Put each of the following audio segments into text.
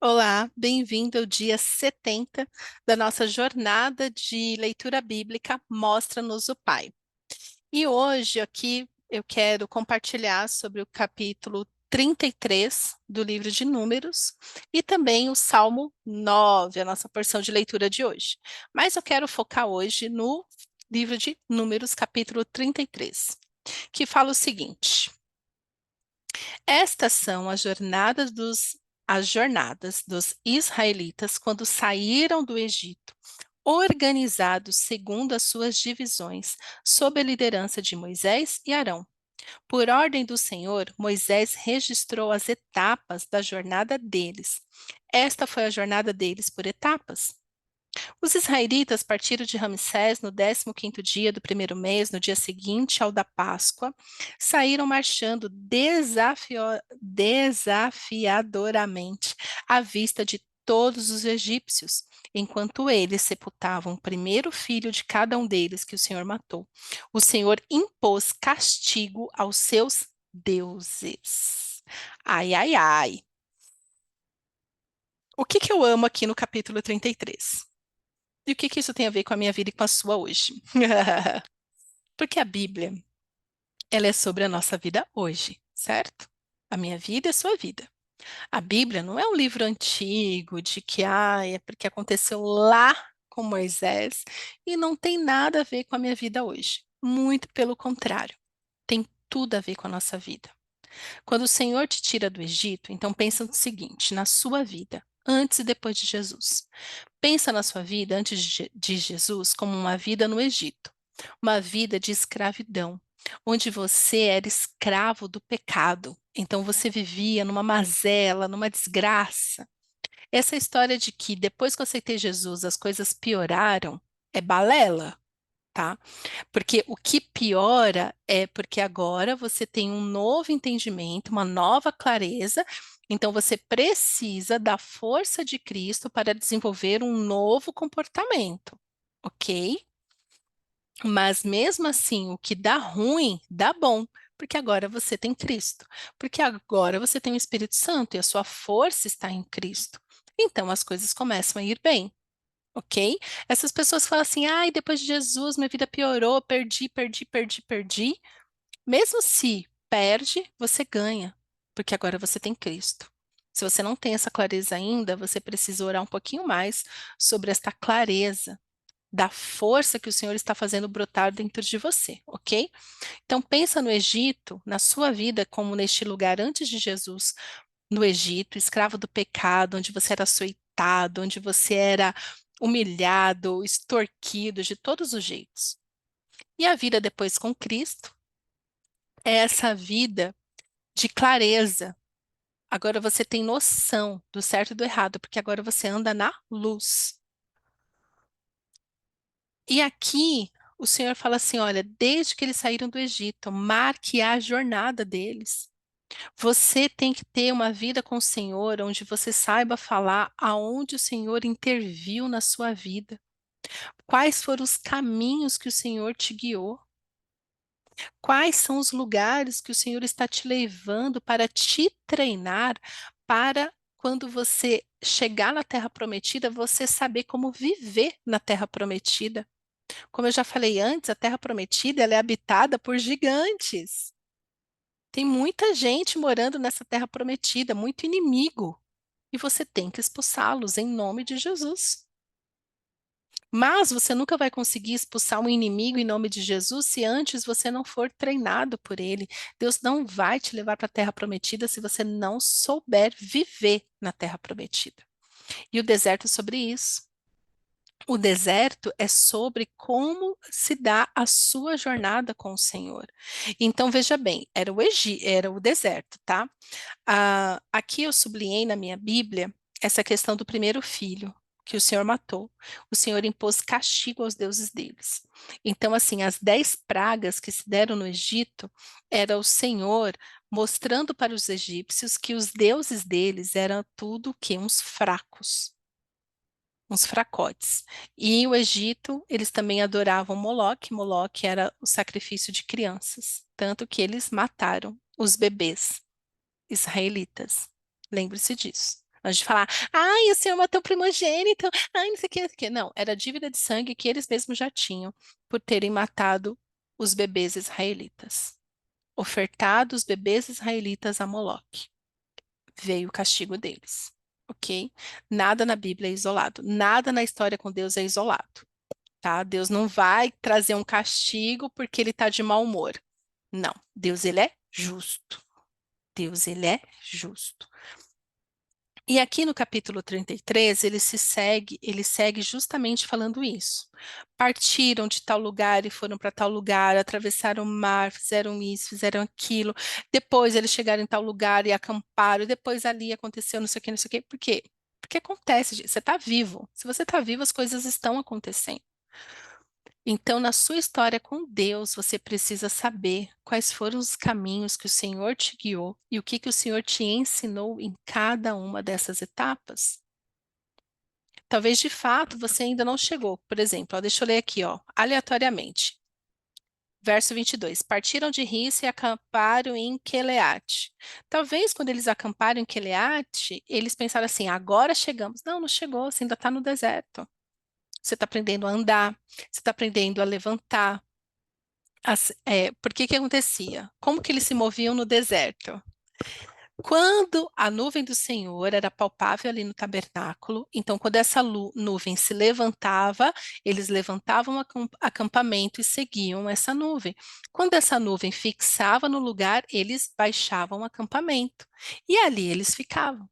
Olá, bem-vindo ao dia 70 da nossa jornada de leitura bíblica Mostra-nos o Pai. E hoje aqui eu quero compartilhar sobre o capítulo 33 do livro de Números e também o Salmo 9, a nossa porção de leitura de hoje. Mas eu quero focar hoje no livro de Números, capítulo 33, que fala o seguinte: Estas são as jornadas dos israelitas quando saíram do Egito, organizados segundo as suas divisões, sob a liderança de Moisés e Arão. Por ordem do Senhor, Moisés registrou as etapas da jornada deles. Esta foi a jornada deles por etapas. Os israelitas partiram de Ramsés no 15º dia do primeiro mês, no dia seguinte ao da Páscoa, saíram marchando desafiadoramente à vista de todos os egípcios, enquanto eles sepultavam o primeiro filho de cada um deles que o Senhor matou. O Senhor impôs castigo aos seus deuses. Ai, ai, ai. O que que eu amo aqui no capítulo 33? E o que que isso tem a ver com a minha vida e com a sua hoje? Porque a Bíblia, ela é sobre a nossa vida hoje, certo? A minha vida e a sua vida. A Bíblia não é um livro antigo de que, é porque aconteceu lá com Moisés e não tem nada a ver com a minha vida hoje. Muito pelo contrário, tem tudo a ver com a nossa vida. Quando o Senhor te tira do Egito, então pensa no seguinte, na sua vida, antes e depois de Jesus. Pensa na sua vida antes de Jesus como uma vida no Egito, uma vida de escravidão, onde você era escravo do pecado. Então você vivia numa mazela, numa desgraça. Essa história de que depois que eu aceitei Jesus as coisas pioraram é balela, tá? Porque o que piora é porque agora você tem um novo entendimento, uma nova clareza, então você precisa da força de Cristo para desenvolver um novo comportamento, ok? Mas mesmo assim, o que dá ruim, dá bom, porque agora você tem Cristo, porque agora você tem o Espírito Santo e a sua força está em Cristo. Então as coisas começam a ir bem. Ok? Essas pessoas falam assim, ai, depois de Jesus minha vida piorou, perdi, perdi, perdi, perdi. Mesmo se perde, você ganha, porque agora você tem Cristo. Se você não tem essa clareza ainda, você precisa orar um pouquinho mais sobre esta clareza da força que o Senhor está fazendo brotar dentro de você, ok? Então pensa no Egito, na sua vida, como neste lugar antes de Jesus, no Egito, escravo do pecado, onde você era açoitado, onde você era humilhado, extorquido de todos os jeitos. E a vida depois com Cristo é essa vida de clareza. Agora você tem noção do certo e do errado, porque agora você anda na luz. E aqui o Senhor fala assim: olha, desde que eles saíram do Egito, marque a jornada deles. Você tem que ter uma vida com o Senhor, onde você saiba falar aonde o Senhor interviu na sua vida. Quais foram os caminhos que o Senhor te guiou? Quais são os lugares que o Senhor está te levando para te treinar para quando você chegar na terra prometida, você saber como viver na terra prometida? Como eu já falei antes, a terra prometida ela é habitada por gigantes. Tem muita gente morando nessa terra prometida, muito inimigo. E você tem que expulsá-los em nome de Jesus. Mas você nunca vai conseguir expulsar um inimigo em nome de Jesus se antes você não for treinado por ele. Deus não vai te levar para a terra prometida se você não souber viver na terra prometida. E o deserto é sobre isso. O deserto é sobre como se dá a sua jornada com o Senhor. Então, veja bem, era o deserto, tá? Aqui eu sublinhei na minha Bíblia essa questão do primeiro filho que o Senhor matou. O Senhor impôs castigo aos deuses deles. Então, assim, as 10 pragas que se deram no Egito era o Senhor mostrando para os egípcios que os deuses deles eram tudo que uns fracos, uns fracotes. E o Egito, eles também adoravam Moloque. Moloque era o sacrifício de crianças, tanto que eles mataram os bebês israelitas. Lembre-se disso. Antes de falar, ai, o Senhor matou o primogênito, ai, não sei o que, não sei o que. Não, era a dívida de sangue que eles mesmos já tinham por terem matado os bebês israelitas. Ofertado os bebês israelitas a Moloque. Veio o castigo deles, ok? Nada na Bíblia é isolado, nada na história com Deus é isolado, tá? Deus não vai trazer um castigo porque ele está de mau humor. Não, Deus ele é justo. Deus ele é justo. E aqui no capítulo 33, ele segue justamente falando isso. Partiram de tal lugar e foram para tal lugar, atravessaram o mar, fizeram isso, fizeram aquilo. Depois eles chegaram em tal lugar e acamparam, e depois ali aconteceu não sei o que, não sei o que. Por quê? Porque acontece, gente, você está vivo. Se você está vivo, as coisas estão acontecendo. Então, na sua história com Deus, você precisa saber quais foram os caminhos que o Senhor te guiou e o que que o Senhor te ensinou em cada uma dessas etapas. Talvez de fato você ainda não chegou. Por exemplo, ó, deixa eu ler aqui, ó, aleatoriamente. Verso 22. Partiram de Rissa e acamparam em Queleate. Talvez quando eles acamparam em Queleate, eles pensaram assim: agora chegamos. Não, não chegou, você ainda está no deserto. Você está aprendendo a andar, você está aprendendo a levantar. Por que que acontecia? Como que eles se moviam no deserto? Quando a nuvem do Senhor era palpável ali no tabernáculo, então quando essa nuvem se levantava, eles levantavam o acampamento e seguiam essa nuvem. Quando essa nuvem fixava no lugar, eles baixavam o acampamento e ali eles ficavam.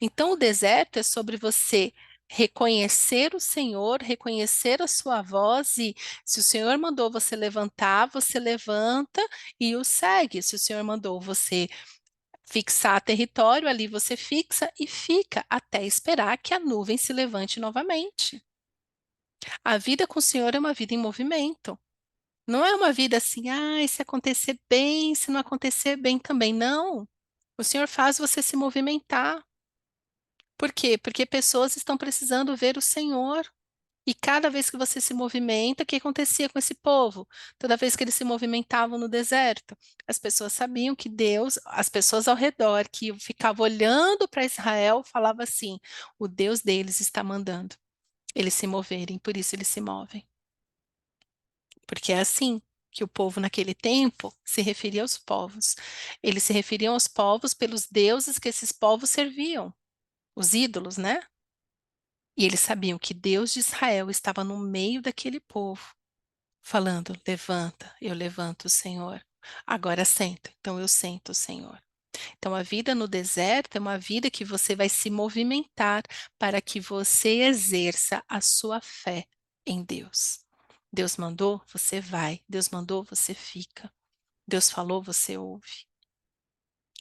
Então, o deserto é sobre você reconhecer o Senhor, reconhecer a sua voz e se o Senhor mandou você levantar, você levanta e o segue. Se o Senhor mandou você fixar território, ali você fixa e fica até esperar que a nuvem se levante novamente. A vida com o Senhor é uma vida em movimento. Não é uma vida assim, se acontecer bem, se não acontecer bem também. Não. O Senhor faz você se movimentar. Por quê? Porque pessoas estão precisando ver o Senhor. E cada vez que você se movimenta, o que acontecia com esse povo? Toda vez que eles se movimentavam no deserto, as pessoas sabiam que Deus, as pessoas ao redor que ficavam olhando para Israel, falavam assim: o Deus deles está mandando eles se moverem, por isso eles se movem. Porque é assim que o povo naquele tempo se referia aos povos. Eles se referiam aos povos pelos deuses que esses povos serviam, os ídolos, né? E eles sabiam que Deus de Israel estava no meio daquele povo, falando: levanta, eu levanto, Senhor. Agora senta, então eu sento, Senhor. Então a vida no deserto é uma vida que você vai se movimentar para que você exerça a sua fé em Deus. Deus mandou, você vai. Deus mandou, você fica. Deus falou, você ouve.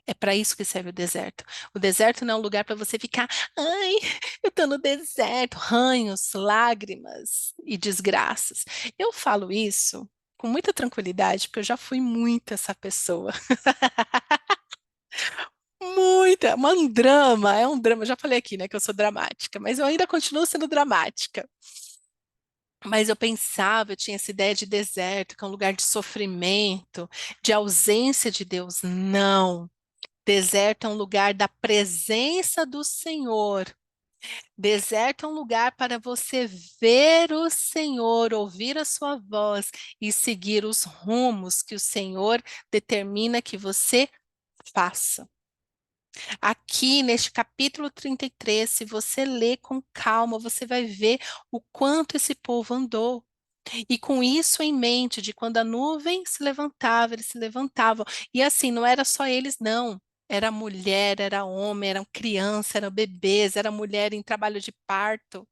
É para isso que serve o deserto. O deserto não é um lugar para você ficar, ai, eu estou no deserto, ranhos, lágrimas e desgraças. Eu falo isso com muita tranquilidade, porque eu já fui muito essa pessoa. Muita, é um drama. Eu já falei aqui, né, que eu sou dramática, mas eu ainda continuo sendo dramática. Mas eu pensava, eu tinha essa ideia de deserto, que é um lugar de sofrimento, de ausência de Deus. Não. Deserto é um lugar da presença do Senhor. Deserto é um lugar para você ver o Senhor, ouvir a sua voz e seguir os rumos que o Senhor determina que você faça. Aqui neste capítulo 33, se você ler com calma, você vai ver o quanto esse povo andou. E com isso em mente, de quando a nuvem se levantava, eles se levantavam. E assim, não era só eles, não. Era mulher, era homem, eram criança, eram bebês, era mulher em trabalho de parto,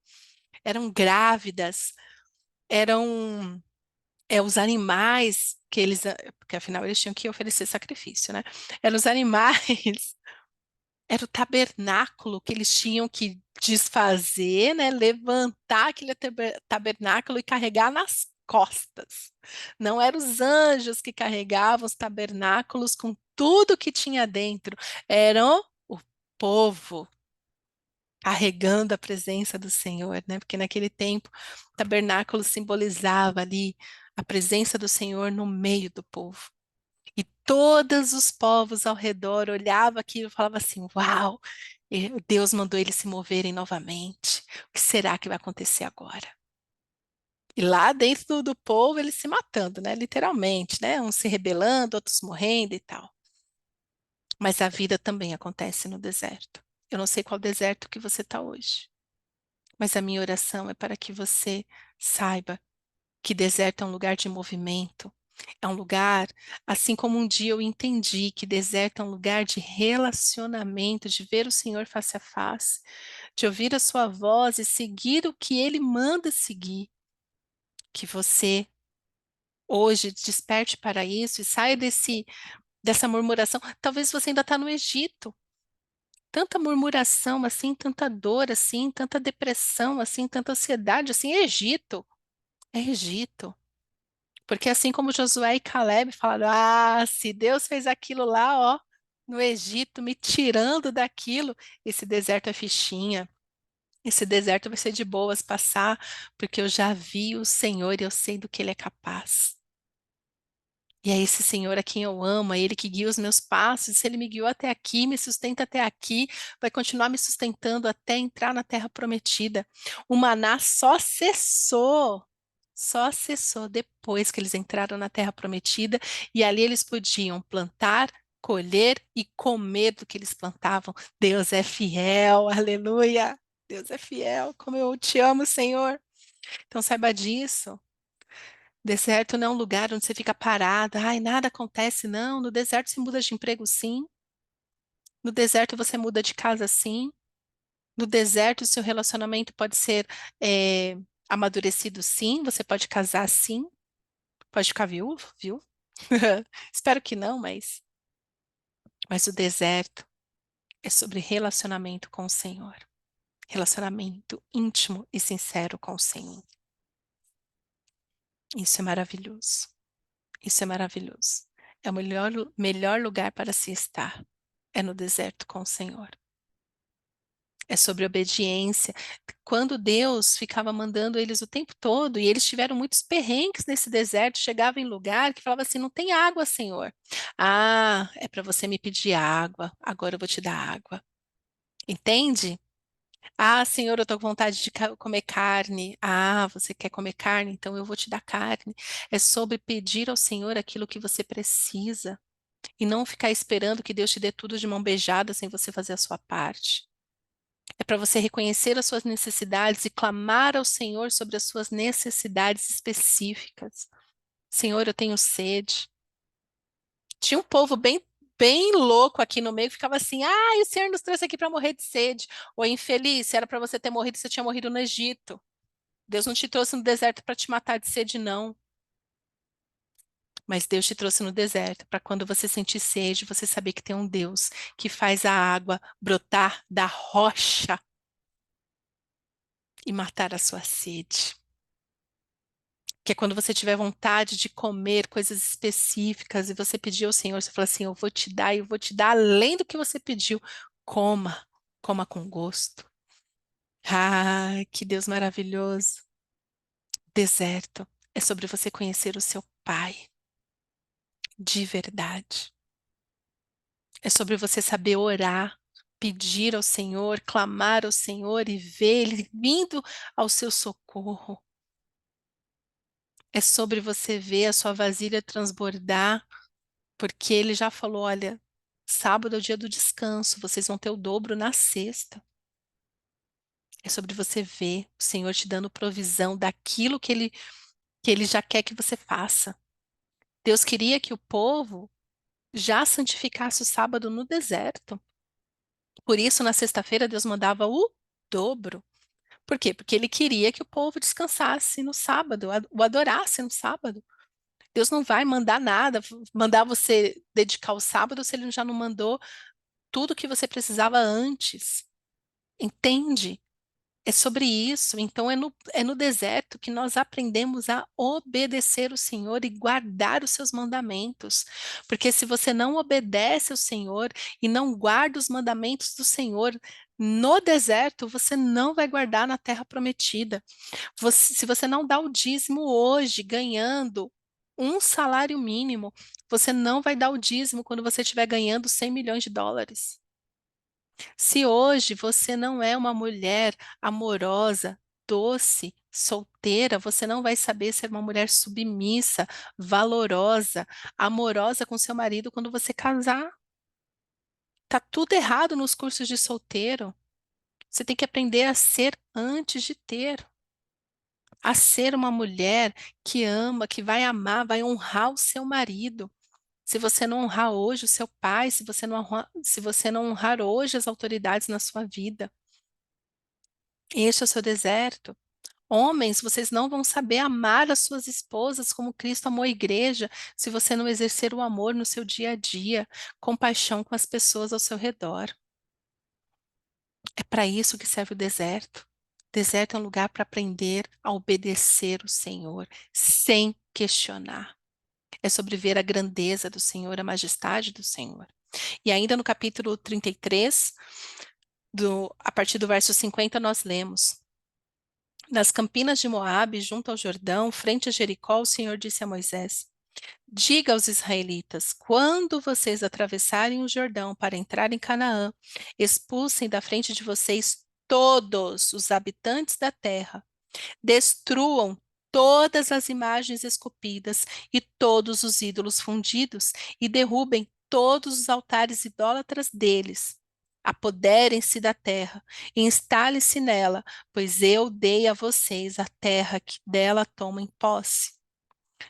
eram grávidas, eram os animais que eles, porque afinal eles tinham que oferecer sacrifício, né? Eram os animais, era o tabernáculo que eles tinham que desfazer, né? Levantar aquele tabernáculo e carregar nas costas. Não eram os anjos que carregavam os tabernáculos com tudo que tinha dentro, eram o povo carregando a presença do Senhor, né? Porque naquele tempo o tabernáculo simbolizava ali a presença do Senhor no meio do povo. E Todos os povos ao redor olhavam aquilo e falavam assim: Uau, Deus mandou eles se moverem novamente. O que será que vai acontecer agora? E lá dentro do povo, eles se matando, né? Literalmente, né? Uns se rebelando, outros morrendo e tal. Mas a vida também acontece no deserto. Eu não sei qual deserto que você está hoje, mas a minha oração é para que você saiba que deserto é um lugar de movimento, é um lugar, assim como um dia eu entendi que deserto é um lugar de relacionamento, de ver o Senhor face a face, de ouvir a sua voz e seguir o que Ele manda seguir, que você hoje desperte para isso e saia dessa murmuração. Talvez você ainda está no Egito. Tanta murmuração assim, tanta dor assim, tanta depressão assim, tanta ansiedade assim, Egito. É Egito. Porque assim como Josué e Caleb falaram, se Deus fez aquilo lá, ó, no Egito, me tirando daquilo, esse deserto é fichinha. Esse deserto vai ser de boas passar, porque eu já vi o Senhor e eu sei do que Ele é capaz. E é esse Senhor a quem eu amo, é Ele que guia os meus passos. Se Ele me guiou até aqui, me sustenta até aqui, vai continuar me sustentando até entrar na terra prometida. O maná só cessou depois que eles entraram na terra prometida, e ali eles podiam plantar, colher e comer do que eles plantavam. Deus é fiel, aleluia! Deus é fiel, como eu te amo, Senhor. Então saiba disso. Deserto não é um lugar onde você fica parada, ai, nada acontece, não. No deserto você muda de emprego, sim. No deserto você muda de casa, sim. No deserto o seu relacionamento pode ser é, amadurecido, sim. Você pode casar, sim. Pode ficar viúvo, viu? Espero que não, mas o deserto é sobre relacionamento com o Senhor. Relacionamento íntimo e sincero com o Senhor. Isso é maravilhoso. Isso é maravilhoso. É o melhor lugar para se estar. É no deserto com o Senhor. É sobre obediência. Quando Deus ficava mandando eles o tempo todo, e eles tiveram muitos perrengues nesse deserto, chegava em lugar que falava assim: não tem água, Senhor. Ah, é para você me pedir água, agora eu vou te dar água. Entende? Ah, Senhor, eu estou com vontade de comer carne. Ah, você quer comer carne? Então eu vou te dar carne. É sobre pedir ao Senhor aquilo que você precisa e não ficar esperando que Deus te dê tudo de mão beijada sem você fazer a sua parte. É para você reconhecer as suas necessidades e clamar ao Senhor sobre as suas necessidades específicas. Senhor, eu tenho sede. Tinha um povo bem louco aqui no meio que ficava assim: o Senhor nos trouxe aqui para morrer de sede. Ô infeliz, se era para você ter morrido, você tinha morrido no Egito. Deus não te trouxe no deserto para te matar de sede, não. Mas Deus te trouxe no deserto para quando você sentir sede, você saber que tem um Deus que faz a água brotar da rocha e matar a sua sede. Que é quando você tiver vontade de comer coisas específicas e você pedir ao Senhor, você fala assim: eu vou te dar e eu vou te dar além do que você pediu. Coma, coma com gosto. Ah, que Deus maravilhoso. Deserto é sobre você conhecer o seu Pai de verdade. É sobre você saber orar, pedir ao Senhor, clamar ao Senhor e ver Ele vindo ao seu socorro. É sobre você ver a sua vasilha transbordar, porque Ele já falou: olha, sábado é o dia do descanso, vocês vão ter o dobro na sexta. É sobre você ver o Senhor te dando provisão daquilo que ele já quer que você faça. Deus queria que o povo já santificasse o sábado no deserto. Por isso, na sexta-feira, Deus mandava o dobro. Por quê? Porque ele queria que o povo descansasse no sábado, o adorasse no sábado. Deus não vai mandar nada, mandar você dedicar o sábado se ele já não mandou tudo o que você precisava antes. Entende? É sobre isso. Então, é no deserto que nós aprendemos a obedecer o Senhor e guardar os seus mandamentos. Porque se você não obedece ao Senhor e não guarda os mandamentos do Senhor, no deserto, você não vai guardar na terra prometida. Se você não dá o dízimo hoje, ganhando Um salário mínimo. Você não vai dar o dízimo quando você estiver ganhando 100 milhões de dólares. Se hoje você não é uma mulher amorosa, doce, solteira, você não vai saber ser uma mulher submissa, valorosa, amorosa com seu marido quando você casar. Tá tudo errado nos cursos de solteiro. Você tem que aprender a ser antes de ter, a ser uma mulher que ama, que vai amar, vai honrar o seu marido. Se você não honrar hoje o seu pai, se você não honrar hoje as autoridades na sua vida, este é o seu deserto. Homens, vocês não vão saber amar as suas esposas como Cristo amou a igreja, se você não exercer o amor no seu dia a dia, compaixão com as pessoas ao seu redor. É para isso que serve o deserto. Deserto é um lugar para aprender a obedecer o Senhor, sem questionar. É sobre ver a grandeza do Senhor, a majestade do Senhor. E ainda no capítulo 33, a partir do verso 50, nós lemos: nas campinas de Moabe, junto ao Jordão, frente a Jericó, o Senhor disse a Moisés: diga aos israelitas: quando vocês atravessarem o Jordão para entrar em Canaã, expulsem da frente de vocês todos os habitantes da terra. Destruam todas as imagens esculpidas e todos os ídolos fundidos, e derrubem todos os altares idólatras deles. Apoderem-se da terra e instalem-se nela, pois eu dei a vocês a terra que dela tomem posse.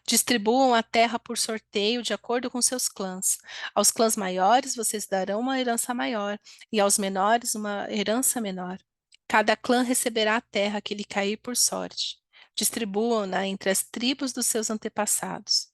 Distribuam a terra por sorteio de acordo com seus clãs. Aos clãs maiores vocês darão uma herança maior, e aos menores uma herança menor. Cada clã receberá a terra que lhe cair por sorte. Distribuam-na entre as tribos dos seus antepassados.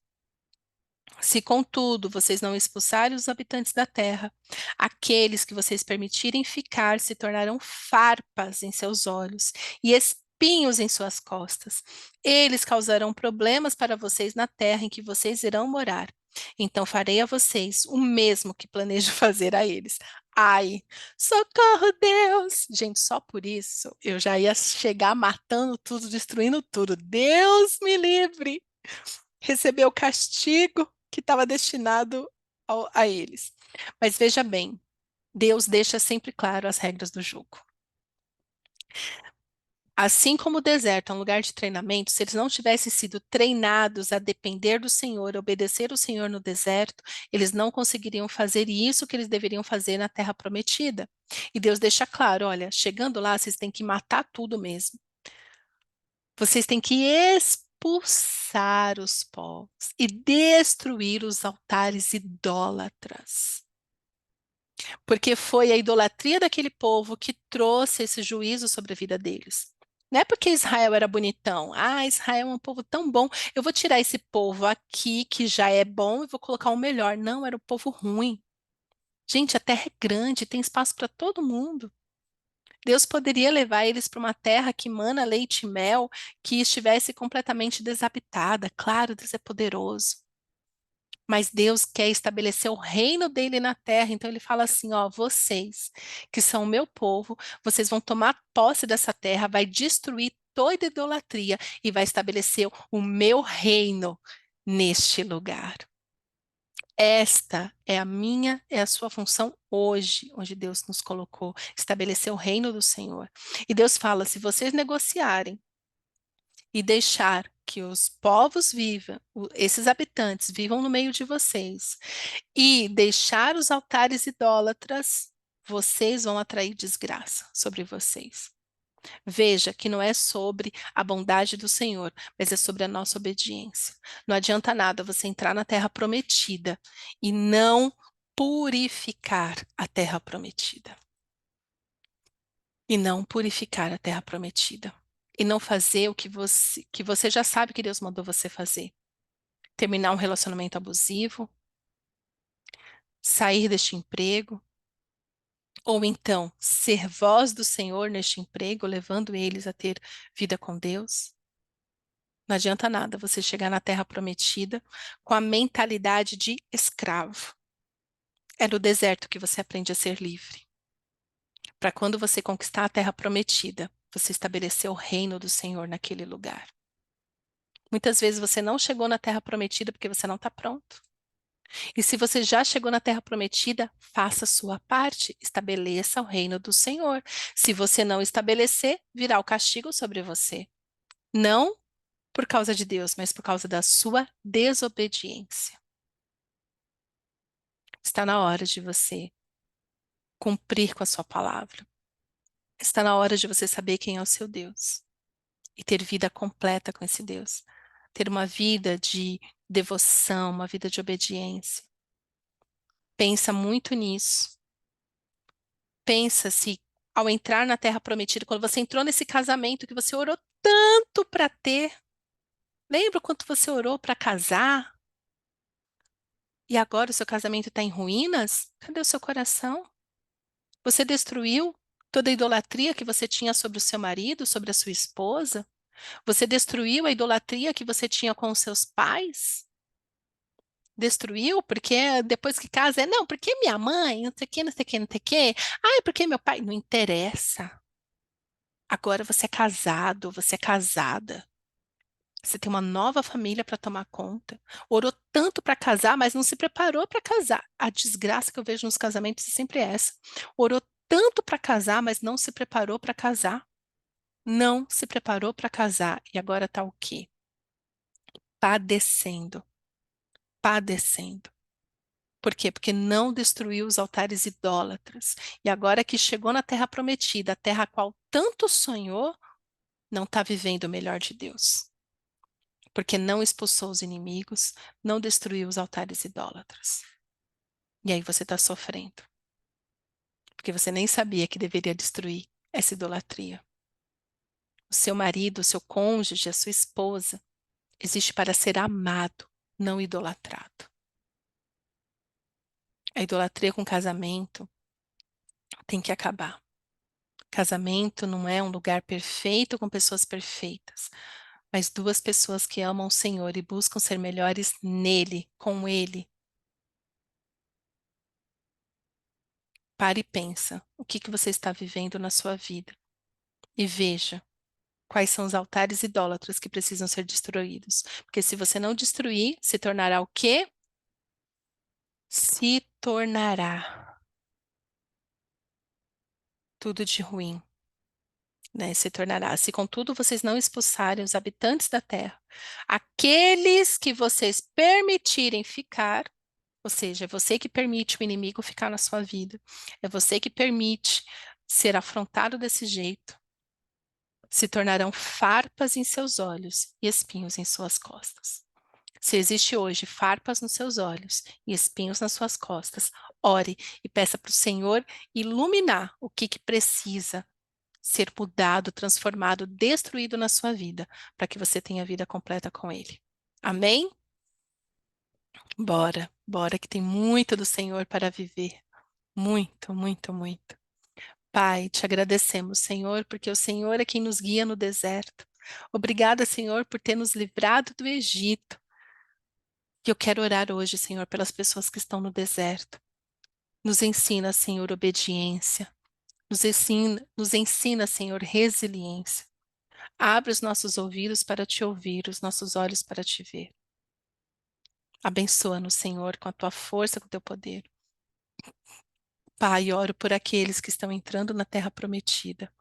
Se, contudo, vocês não expulsarem os habitantes da terra, aqueles que vocês permitirem ficar se tornarão farpas em seus olhos e espinhos em suas costas. Eles causarão problemas para vocês na terra em que vocês irão morar. Então farei a vocês o mesmo que planejo fazer a eles. Ai, socorro, Deus! Gente, só por isso eu já ia chegar matando tudo, destruindo tudo. Deus me livre! Recebeu o castigo que estava destinado a eles. Mas veja bem, Deus deixa sempre claro as regras do jogo. Assim como o deserto é um lugar de treinamento, se eles não tivessem sido treinados a depender do Senhor, a obedecer o Senhor no deserto, eles não conseguiriam fazer isso que eles deveriam fazer na terra prometida. E Deus deixa claro, olha, chegando lá, vocês têm que matar tudo mesmo. Vocês têm que expulsar os povos e destruir os altares idólatras. Porque foi a idolatria daquele povo que trouxe esse juízo sobre a vida deles. Não é porque Israel era bonitão. Ah, Israel é um povo tão bom. Eu vou tirar esse povo aqui, que já é bom, e vou colocar um melhor. Não, era um povo ruim. Gente, a terra é grande, tem espaço para todo mundo. Deus poderia levar eles para uma terra que mana leite e mel, que estivesse completamente desabitada. Claro, Deus é poderoso. Mas Deus quer estabelecer o reino dele na terra, então ele fala assim, ó, vocês que são o meu povo, vocês vão tomar posse dessa terra, vai destruir toda idolatria e vai estabelecer o meu reino neste lugar. Esta é a minha, é a sua função hoje, onde Deus nos colocou, estabelecer o reino do Senhor. E Deus fala: se vocês negociarem e deixar que os povos vivam, esses habitantes vivam no meio de vocês, e deixar os altares idólatras, vocês vão atrair desgraça sobre vocês. Veja que não é sobre a bondade do Senhor, mas é sobre a nossa obediência. Não adianta nada você entrar na terra prometida e não purificar a terra prometida. E não purificar a terra prometida. E não fazer o que você já sabe que Deus mandou você fazer. Terminar um relacionamento abusivo, sair deste emprego, ou então ser voz do Senhor neste emprego, levando eles a ter vida com Deus. Não adianta nada você chegar na terra prometida com a mentalidade de escravo. É no deserto que você aprende a ser livre. Para quando você conquistar a terra prometida, você estabelecer o reino do Senhor naquele lugar. Muitas vezes você não chegou na terra prometida porque você não está pronto. E se você já chegou na terra prometida, faça a sua parte, estabeleça o reino do Senhor. Se você não estabelecer, virá o castigo sobre você. Não por causa de Deus, mas por causa da sua desobediência. Está na hora de você cumprir com a sua palavra. Está na hora de você saber quem é o seu Deus e ter vida completa com esse Deus. Ter uma vida de devoção, uma vida de obediência. Pensa muito nisso. Pensa se ao entrar na terra prometida, quando você entrou nesse casamento que você orou tanto para ter, lembra o quanto você orou para casar? E agora o seu casamento está em ruínas? Cadê o seu coração? Você destruiu toda a idolatria que você tinha sobre o seu marido, sobre a sua esposa? Você destruiu a idolatria que você tinha com os seus pais? Destruiu porque depois que casa não, porque minha mãe, não sei o que, não sei o que, não sei o que. Ah, porque meu pai, não interessa. Agora você é casado, você é casada. Você tem uma nova família para tomar conta. Orou tanto para casar, mas não se preparou para casar. A desgraça que eu vejo nos casamentos é sempre essa. Orou tanto para casar, mas não se preparou para casar. Não se preparou para casar. E agora está o quê? Padecendo. Padecendo. Por quê? Porque não destruiu os altares idólatras. E agora que chegou na terra prometida, a terra a qual tanto sonhou, não está vivendo o melhor de Deus. Porque não expulsou os inimigos, não destruiu os altares idólatras. E aí você está sofrendo. Porque você nem sabia que deveria destruir essa idolatria. O seu marido, o seu cônjuge, a sua esposa, existe para ser amado, não idolatrado. A idolatria com casamento tem que acabar. Casamento não é um lugar perfeito com pessoas perfeitas, mas duas pessoas que amam o Senhor e buscam ser melhores nele, com ele. Pare e pensa, o que que você está vivendo na sua vida? E veja quais são os altares idólatras que precisam ser destruídos. Porque se você não destruir, se tornará o quê? Se tornará tudo de ruim. Né, se tornará. Se contudo vocês não expulsarem os habitantes da terra, aqueles que vocês permitirem ficar, ou seja, é você que permite o inimigo ficar na sua vida, é você que permite ser afrontado desse jeito, se tornarão farpas em seus olhos e espinhos em suas costas. Se existe hoje farpas nos seus olhos e espinhos nas suas costas, ore e peça para o Senhor iluminar o que precisa ser mudado, transformado, destruído na sua vida, para que você tenha vida completa com Ele. Amém? Bora, bora, que tem muito do Senhor para viver. Muito, muito, muito. Pai, te agradecemos, Senhor, porque o Senhor é quem nos guia no deserto. Obrigada, Senhor, por ter nos livrado do Egito. E eu quero orar hoje, Senhor, pelas pessoas que estão no deserto. Nos ensina, Senhor, obediência. Nos ensina, Senhor, resiliência. Abre os nossos ouvidos para te ouvir, os nossos olhos para te ver. Abençoa-nos, Senhor, com a tua força, com o teu poder. Pai, oro por aqueles que estão entrando na terra prometida.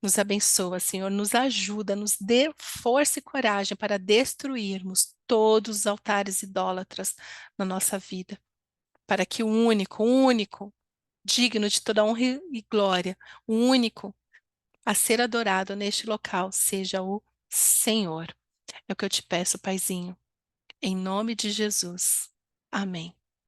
Nos abençoa, Senhor, nos ajuda, nos dê força e coragem para destruirmos todos os altares idólatras na nossa vida, para que o único, digno de toda honra e glória, o único a ser adorado neste local seja o Senhor. É o que eu te peço, Paizinho, em nome de Jesus. Amém.